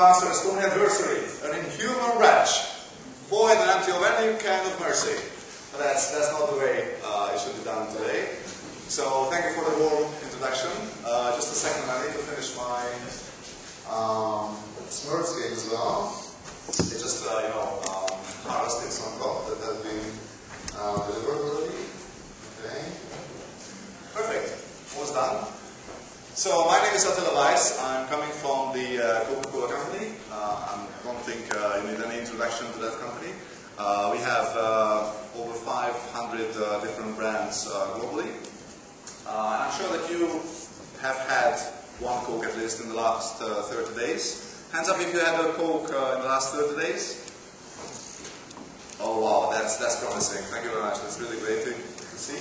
answer a stone adversary, an inhuman wretch, void and empty of any kind of mercy. But that's not the way it should be done today. So thank you for the warm introduction. Just a second, I need to finish my Smurfs game as well. It's just harvesting some crop that has been delivered already. Okay. Perfect. Almost done. So my name is Attila Weiss. I'm coming from the Coca-Cola company. I don't think you need any introduction to that company. We have over 500 different brands globally. And I'm sure that you have had one Coke at least in the last 30 days. Hands up if you had a Coke in the last 30 days. Oh wow, that's promising. Thank you very much. That's really great to see.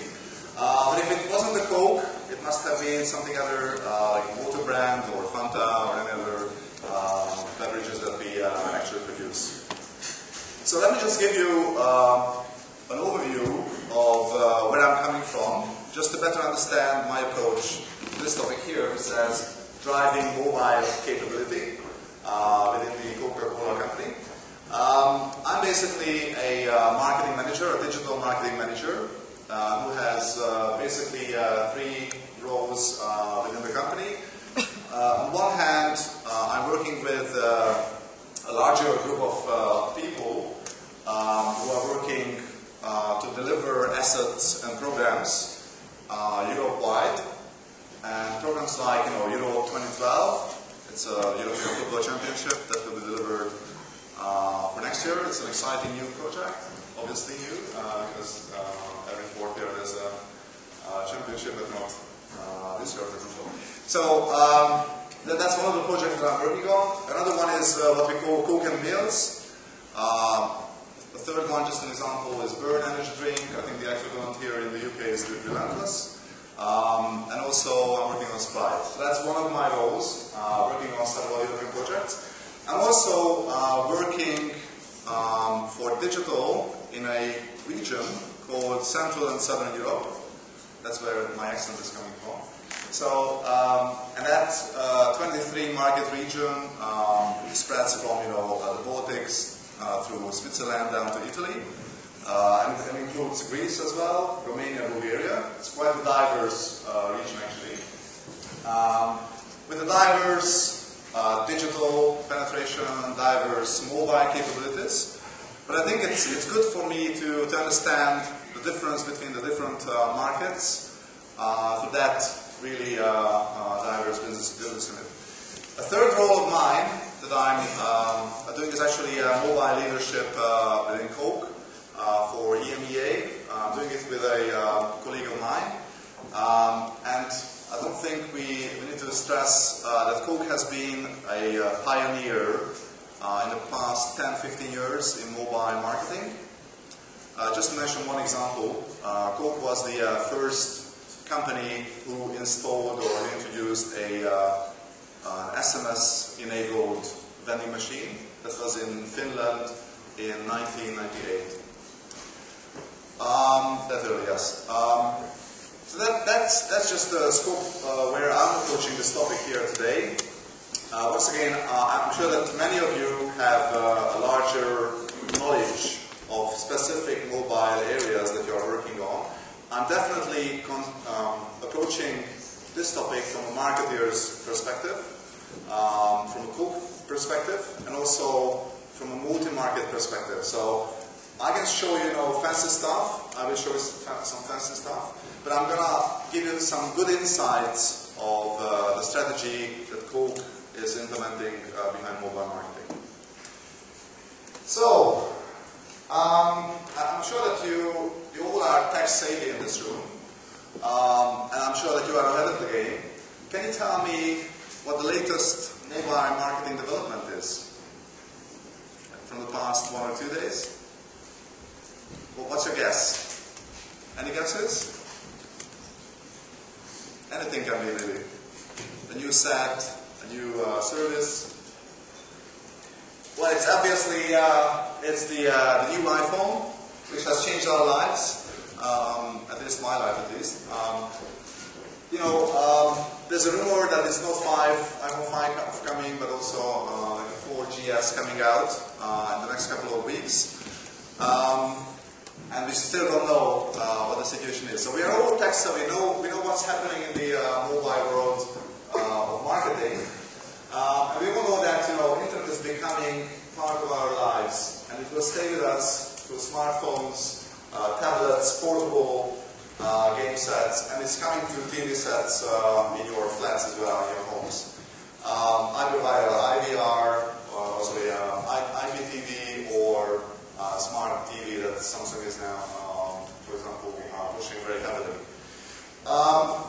But if it wasn't the Coke, it must have been something other like water brand or Fanta or any other beverages that we actually produce. So let me just give you an overview of where I'm coming from, just to better understand my approach to this topic here, which says driving mobile capability within the Coca-Cola company. I'm basically a marketing manager, a digital marketing manager, who has basically 3 roles within the company. On one hand, I'm working with a larger group of people who are working to deliver assets and programs Europe-wide. And programs like Euro 2012, it's a European Football Championship that will be delivered for next year. It's an exciting new project, obviously new, because every 4th year there's a championship, but not this year, for example. So that's one of the projects that I'm working on. Another one is what we call Coke and Meals. The third one, just an example, is Burn Energy Drink. I think the equivalent here in the UK is Relentless. And also I'm working on Sprite. So that's one of my roles, working on several European projects. I'm also working for digital in a region called Central and Southern Europe. That's where my accent is coming from. So, and that 23 market region spreads from the Baltics through Switzerland down to Italy. And includes Greece as well, Romania, Bulgaria. It's quite a diverse region actually. With a diverse digital penetration, diverse mobile capabilities. But I think it's good for me to understand the difference between the different markets for that really diverse business unit. A third role of mine that I'm doing is actually mobile leadership within Coke. For EMEA. I'm doing it with a colleague of mine. And I don't think we need to stress that Coke has been a pioneer in the past 10-15 years in mobile marketing. Just to mention one example, Coke was the first company who installed or introduced an SMS-enabled vending machine that was in Finland in 1998. That early, yes. So that's just the scope where I'm approaching this topic here today. Once again, I'm sure that many of you have a larger knowledge of specific mobile areas that you are working on. I'm definitely approaching this topic from a marketeer's perspective, from a Coke perspective, and also from a multi-market perspective. So I can show you fancy stuff, I will show you some fancy stuff, but I'm going to give you some good insights of the strategy that Coke is implementing behind mobile marketing. So, I'm sure that you all are tech savvy in this room, and I'm sure that you are ahead of the game. Can you tell me what the latest mobile marketing development is from the past 1 or 2 days? Well, what's your guess? Any guesses? Anything can be really. A new set, a new service. Well, it's obviously it's the new iPhone, which has changed our lives. At least my life, at least. There's a rumor that it's not iPhone 5 coming, but also GS coming out in the next couple of weeks. And we still don't know what the situation is. So we are all tech savvy. We know what's happening in the mobile world of marketing. And we all know that internet is becoming part of our lives, and it will stay with us through smartphones, tablets, portable game sets, and it's coming to TV sets in your flats as well, in your homes. Either via IVR, IPTV, or smart TV that Samsung is now, for example, pushing very heavily.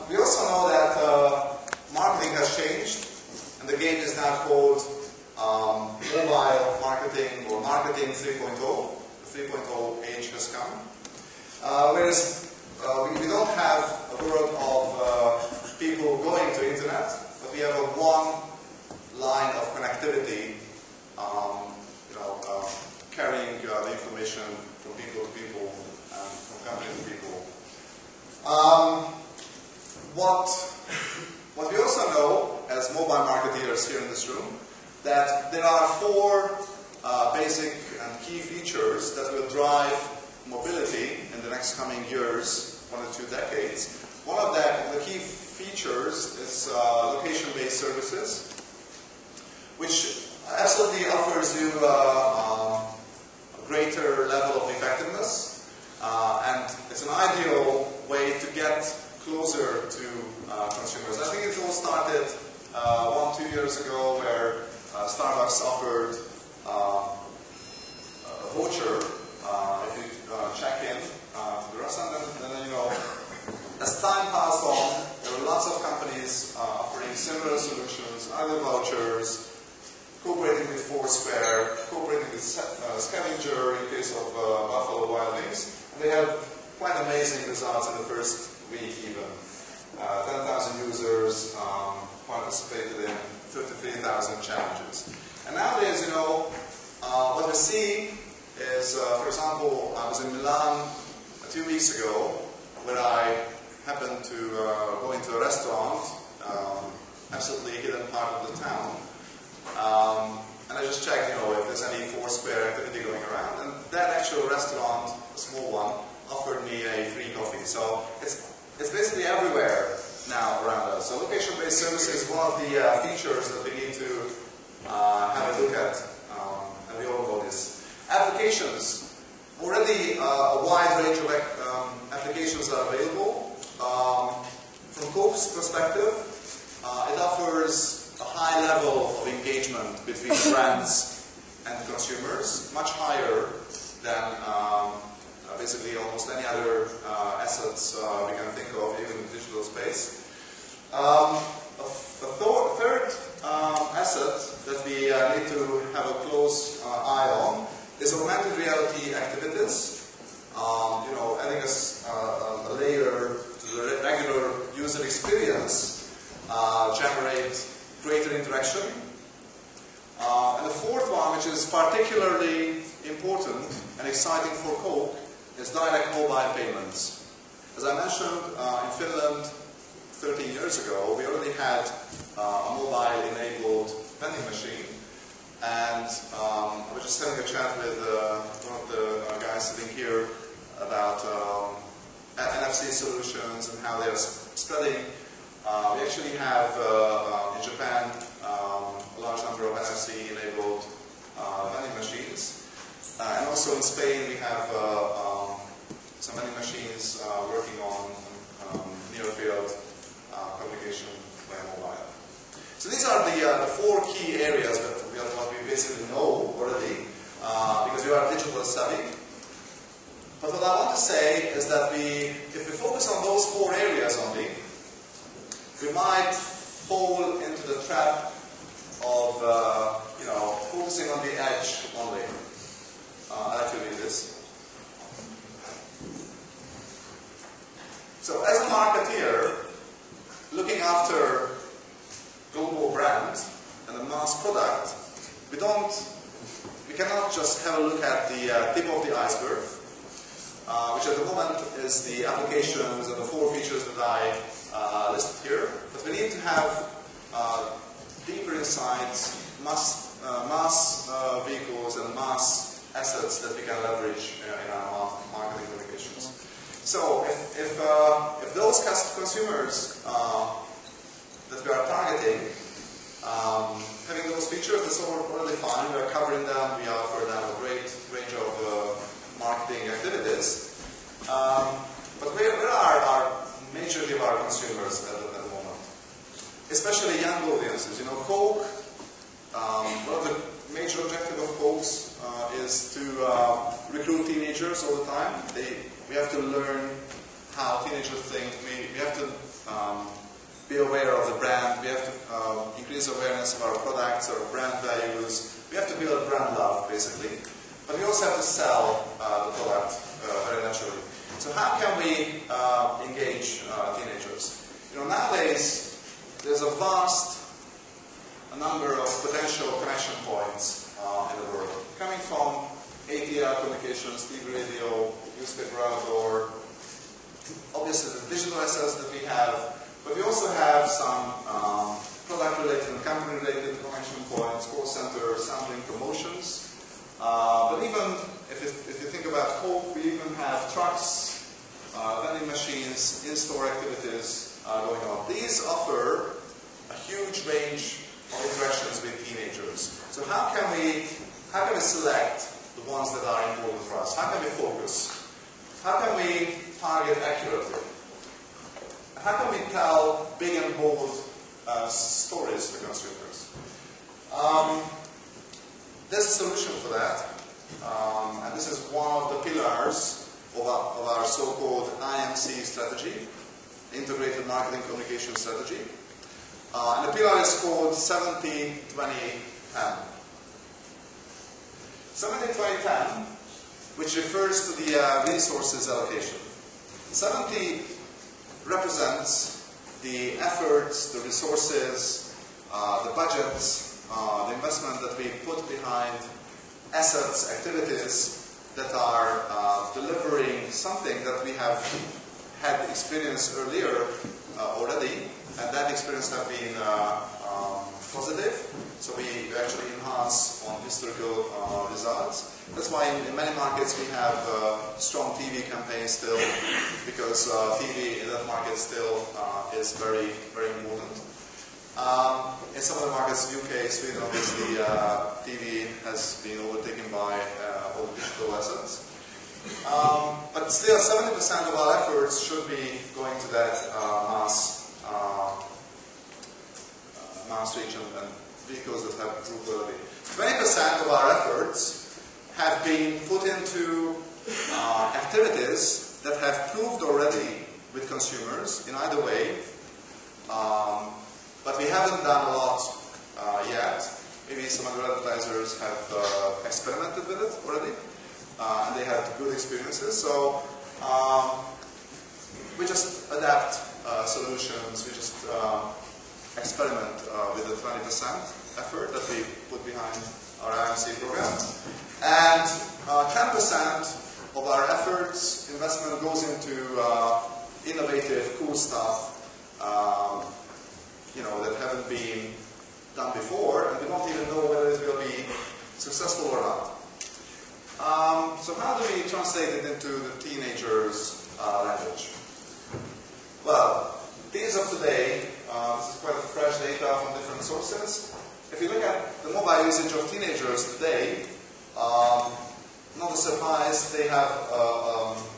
We also know that marketing has changed, and the game is now called mobile marketing or marketing 3.0. The 3.0 age has come. Whereas we don't have a world of people going to internet, but we have a one line of connectivity, carrying the information from people to people and from company to people. What we also know as mobile marketeers here in this room, that there are four basic and key features that will drive mobility in the next coming years, 1 or 2 decades. One of the key features is location-based services, which absolutely offers you a greater level of effectiveness, and it's an ideal way to get closer to consumers. I think it all started 1 or 2 years ago, where Starbucks offered a voucher if you check in to the restaurant, and then as time passed on, there were lots of companies offering similar solutions, either vouchers, cooperating with Foursquare, cooperating with Scavenger in case of Buffalo Wild Wings, and they had quite amazing results in the first week even. 10,000 users participated in 53,000 challenges. And nowadays, what we see is, for example, I was in Milan 2 weeks ago, where I happened to go into a restaurant, absolutely hidden part of the town, and I just checked, if there's any Foursquare activity going around, and that actual restaurant, a small one, offered me a free coffee. So it's basically everywhere now around us. So location-based services is one of the features that we need to have a look at, and we all know this. Applications. Already a wide range of applications are available. From Coke's perspective, it offers a high level of engagement between brands and consumers, much higher than basically almost any other assets we can think of, even in the digital space. A third asset that we need to have a close eye on is augmented reality activities. Adding a layer to the regular user experience, generate greater interaction. And the fourth one, which is particularly important and exciting for Coke, is direct mobile payments. As I mentioned, in Finland 13 years ago, we already had a mobile-enabled vending machine, and I was just having a chat with one of the guys sitting here about NFC solutions and how they're spreading. We actually have in Japan a large number of NFC-enabled vending machines, and also in Spain we have some vending machines working on near-field communication via mobile. So these are the four key areas that what we basically know already, because we are digital savvy. But what I want to say is that if we focus on those four areas only, we might fall into the trap of focusing on the edge only. I like to read this. So as a marketeer, looking after global brand and a mass product, we cannot just have a look at the tip of the iceberg, which at the moment is the applications and the four features that I listed here. But we need to have deeper insights mass vehicles and mass assets that we can leverage in our marketing communications. So if those consumers that we are targeting, having those features, that's already fine. We are covering them. We offer them a great range of marketing activities. But where are majority of our consumers at the moment? Especially young audiences. You know, Coke, one of the major objectives of Coke is to recruit teenagers all the time. We have to learn how teenagers think. We have to be aware of the brand. We have to increase awareness of our products, our brand values. We have to build brand love, basically. But we also have to sell the product very naturally. So how can we engage teenagers? You know, nowadays there's a vast number of potential connection points in the world, coming from ATL communications, TV, radio, newspaper, outdoor, obviously the digital assets that we have, but we also have some product-related and company-related connection points, call center, sampling, promotions. But even if you think about Coke, we even have trucks, vending machines, in-store activities going on. These offer a huge range of interactions with teenagers. So how can we select the ones that are important for us? How can we focus? How can we target accurately? How can we tell big and bold stories to consumers? There's a solution for that, and this is one of the pillars of our so-called IMC strategy, Integrated Marketing Communication Strategy. And the pillar is called 70-20-10. 70-20-10, which refers to the resources allocation. 70 represents the efforts, the resources, the budgets, the investment that we put behind assets, activities that are delivering something that we have had experience earlier already, and that experience have been positive. So we actually enhance on historical results. That's why in many markets we have strong TV campaigns still, because TV in that market still is very, very important. In some other markets, UK, Sweden, obviously, TV has been overtaken by all the digital assets. But still, 70% of our efforts should be going to that mass reach and vehicles that have proved already. 20% of our efforts have been put into activities that have proved already with consumers in either way, but we haven't done a lot yet. Maybe some other advertisers have experimented with it already, and they had good experiences. So we just adapt solutions, we just experiment with the 20% effort that we put behind our IMC program. And 10% of our efforts, investment goes into innovative, cool stuff, you know, that haven't been done before, and we don't even know whether it will be successful or not. So how do we translate it into the teenagers' language? Well, teens of today, this is quite fresh data from different sources. If you look at the mobile usage of teenagers today, not a surprise, they have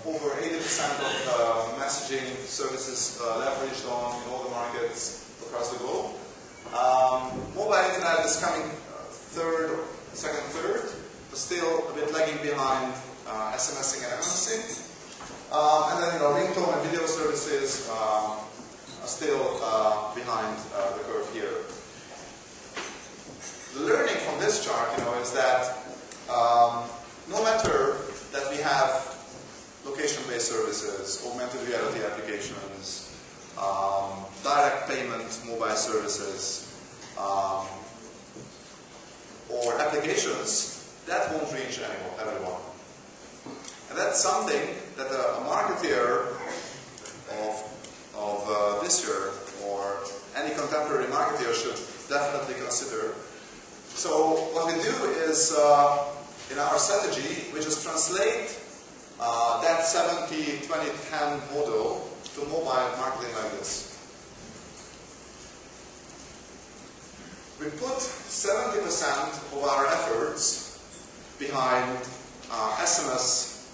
over 80% of messaging services leveraged on in all the markets across the globe. Mobile internet is coming second, third, but still a bit lagging behind SMSing and MMSing. And then, you know, ringtone and video services are still behind the curve here. The learning from this chart, you know, is that no matter that we have location-based services, augmented reality applications, direct payment mobile services, or applications, that won't reach everyone. And that's something that a marketeer of this year, or any contemporary marketeer, should definitely consider So what we do is, in our strategy, we just translate that 70-20-10 model to mobile marketing like this. We put 70% of our efforts behind SMS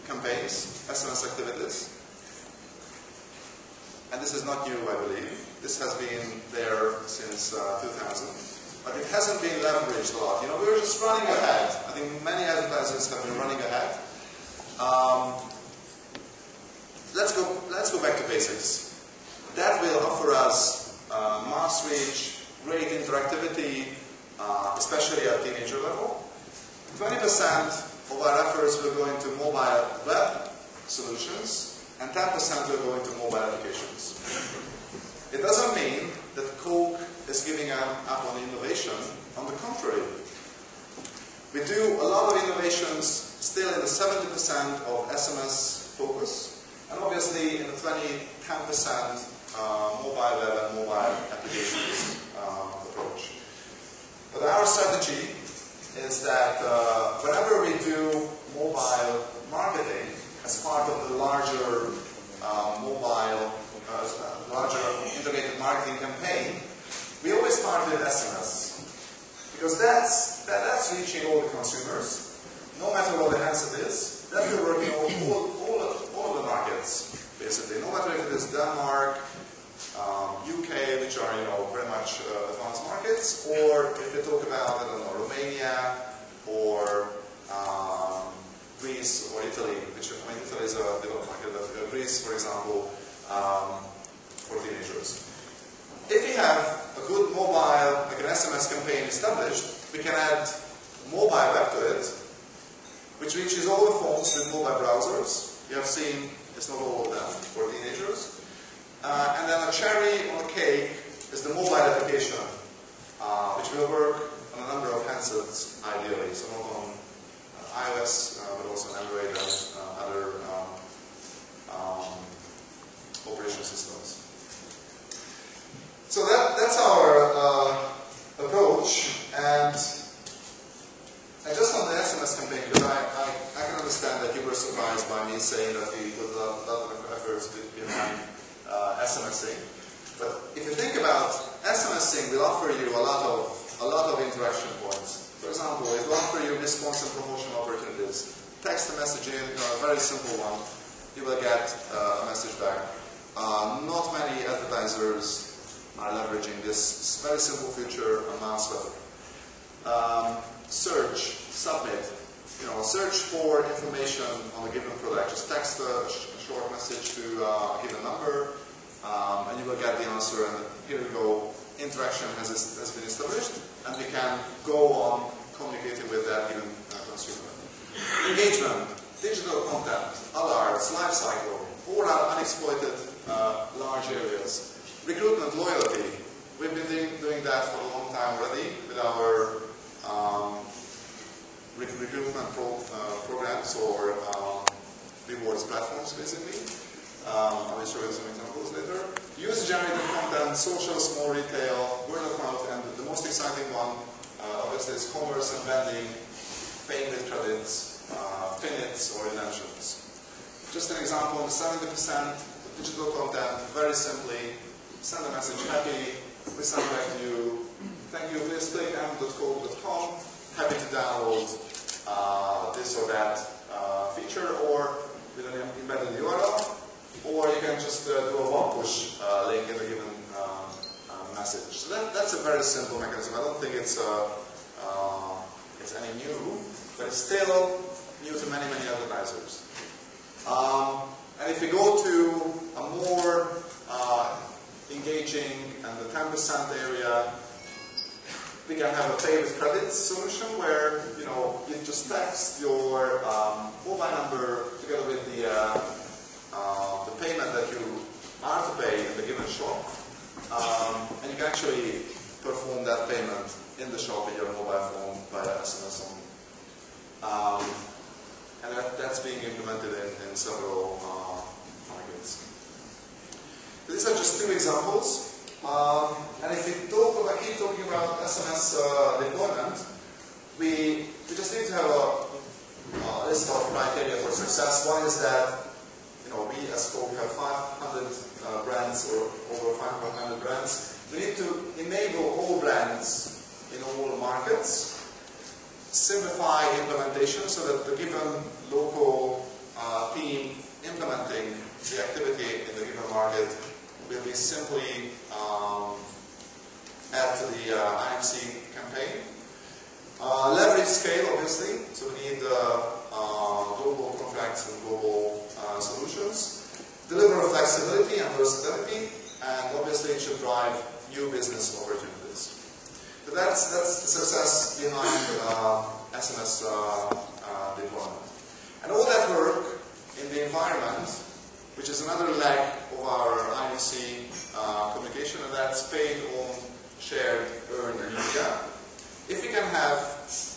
campaigns, SMS activities. And this is not new, I believe. This has been there since 2000. But it hasn't been leveraged a lot. You know, we were just running ahead. I think many advertisers have been running ahead. Let's go back to basics. That will offer us mass reach, great interactivity, especially at teenager level. 20% of our efforts will go into mobile web solutions, and 10% will go into mobile applications. It doesn't mean that Coke is giving up on innovation. On the contrary, we do a lot of innovations still in the 70% of SMS focus, and obviously in the 10% mobile web and mobile applications approach. But our strategy is that whenever we do mobile marketing as part of the larger larger integrated marketing campaign, we always start with SMS. Because that's reaching all the consumers, no matter what the handset is. That will work in all of the markets, basically. No matter if it is Denmark, UK, which are very much advanced markets, or if we talk about, I don't know, Romania or Greece or Italy, which Italy is a developed market, but Greece, for example, for teenagers. If we have a good mobile, like an SMS campaign established, we can add mobile web to it, which reaches all the phones with mobile browsers. You have seen, it's not all of them for teenagers. And then a cherry on the cake is the mobile application, which will work on a number of handsets ideally, so not on iOS, but also on Android and other operation systems. So that's our approach, and just on the SMS campaign, because I can understand that you were surprised by me saying that we put a lot of efforts behind SMSing. But if you think about SMSing, will offer you a lot of interaction points. For example, it will offer you response and promotion opportunities. Text a message in, a very simple one, you will get a message back. Not many advertisers are leveraging this very simple feature on mass web. Search, submit. Search for information on a given product. Just text a short message to a given number, and you will get the answer. And here we go. Interaction has been established, and we can go on communicating with that given consumer. Engagement, digital content, alerts, life cycle, all are unexploited large areas. Recruitment, loyalty. We've been doing that for a long time already with our recruitment programs or rewards platforms, basically. I will show you some examples later. User-generated content, social, small retail, word of mouth, and the most exciting one, obviously, is commerce and vending, paying with credits, pinits, or redemptions. Just an example, 70% digital content, very simply, send a message, happy, we send back to you, thank you, please click m.co.com, happy to download this or that feature, or with an embedded URL, or you can just do a one-push link in a given message. So that's a very simple mechanism. I don't think it's any new, but it's still new to many advertisers. And if we go to a more engaging and the 10% area, we can have a pay with credits solution where you just text your mobile number together with the payment that you are to pay in the given shop, and you can actually perform that payment in the shop in your mobile phone via SMS only. And that's being implemented in several markets. These are just two examples. And if we talk I keep talking about SMS deployment. We just need to have a list of criteria for success. One is that we as Coke have 500 brands or over 500 brands. We need to enable all brands in all markets, simplify implementation so that the given local team implementing the activity in the given market will be simply add to the IMC campaign. Leverage scale, obviously, so we need global contracts and global solutions. Deliver flexibility and versatility, and obviously it should drive new business opportunities. So that's the success behind SMS deployment. And all that work in the environment, which is another leg of our IMC communication, and that's paid on shared earned media. If we can have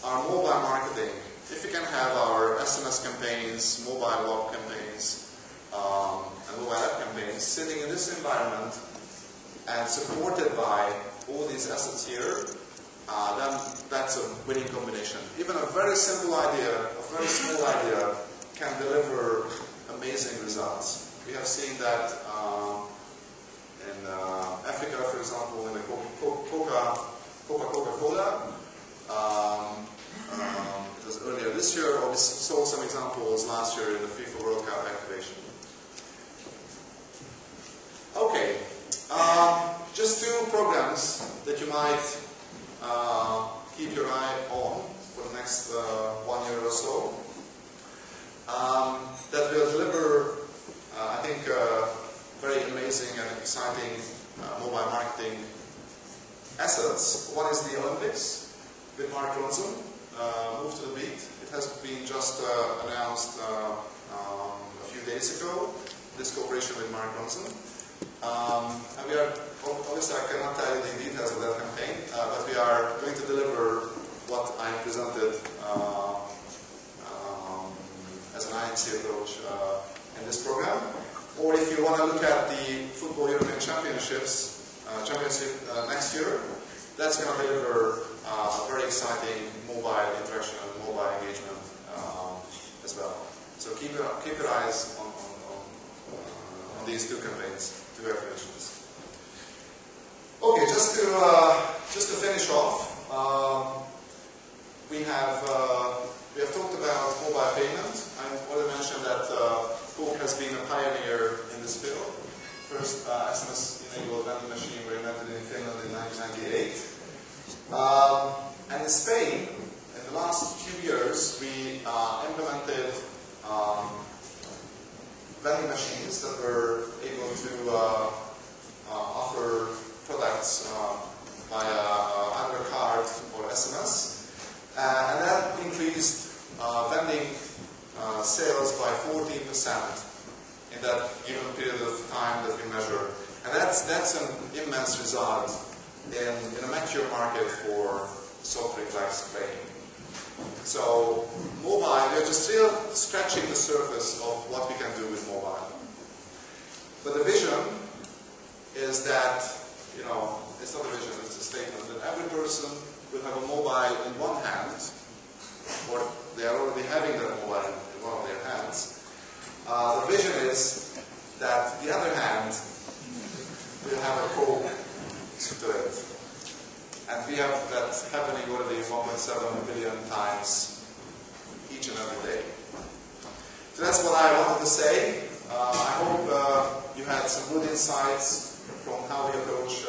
our mobile marketing, if we can have our SMS campaigns, mobile web campaigns, and mobile app campaigns sitting in this environment and supported by all these assets here, then that's a winning combination. Even a very simple idea, a very small idea, can deliver amazing results. We have seen that in Africa, for example, in the Coca-Cola. It was earlier this year, or we saw some examples last year in the FIFA World Cup activation. Okay, just two programs that you might keep your eye on for the next 1 year or so. That will deliver, I think, very amazing and exciting mobile marketing assets. One is the Olympics with Mark Ronson, Move to the Beat. It has been just announced a few days ago, this cooperation with Mark Ronson. And we are, obviously I cannot tell you the details of that campaign, but we are going to deliver what I presented as an IMC approach in this program. Or if you want to look at the Football European Championships, next year, that's going to deliver a very exciting mobile interaction and mobile engagement as well. So keep your eyes on these two campaigns, two activations. Okay, just to finish off, we have talked about mobile payment. I already mentioned that Coke has been a pioneer in this field. First SMS-enabled vending machine were invented in Finland in 1998. And in Spain, in the last few years, we implemented vending machines that were able to offer products via either card or SMS. And that increased vending sales by 14%. In that given period of time that we measure. And that's an immense result in a mature market for soft drink like playing. So mobile, we're just still scratching the surface of what we can do with mobile. But the vision is that, it's not a vision, it's a statement, that every person will have a mobile in one hand, or they are already having that mobile in one of their hands. The vision is that the other hand will have a Coke to it. And we have that happening already 1.7 billion times each and every day. So that's what I wanted to say. I hope you had some good insights from how we approach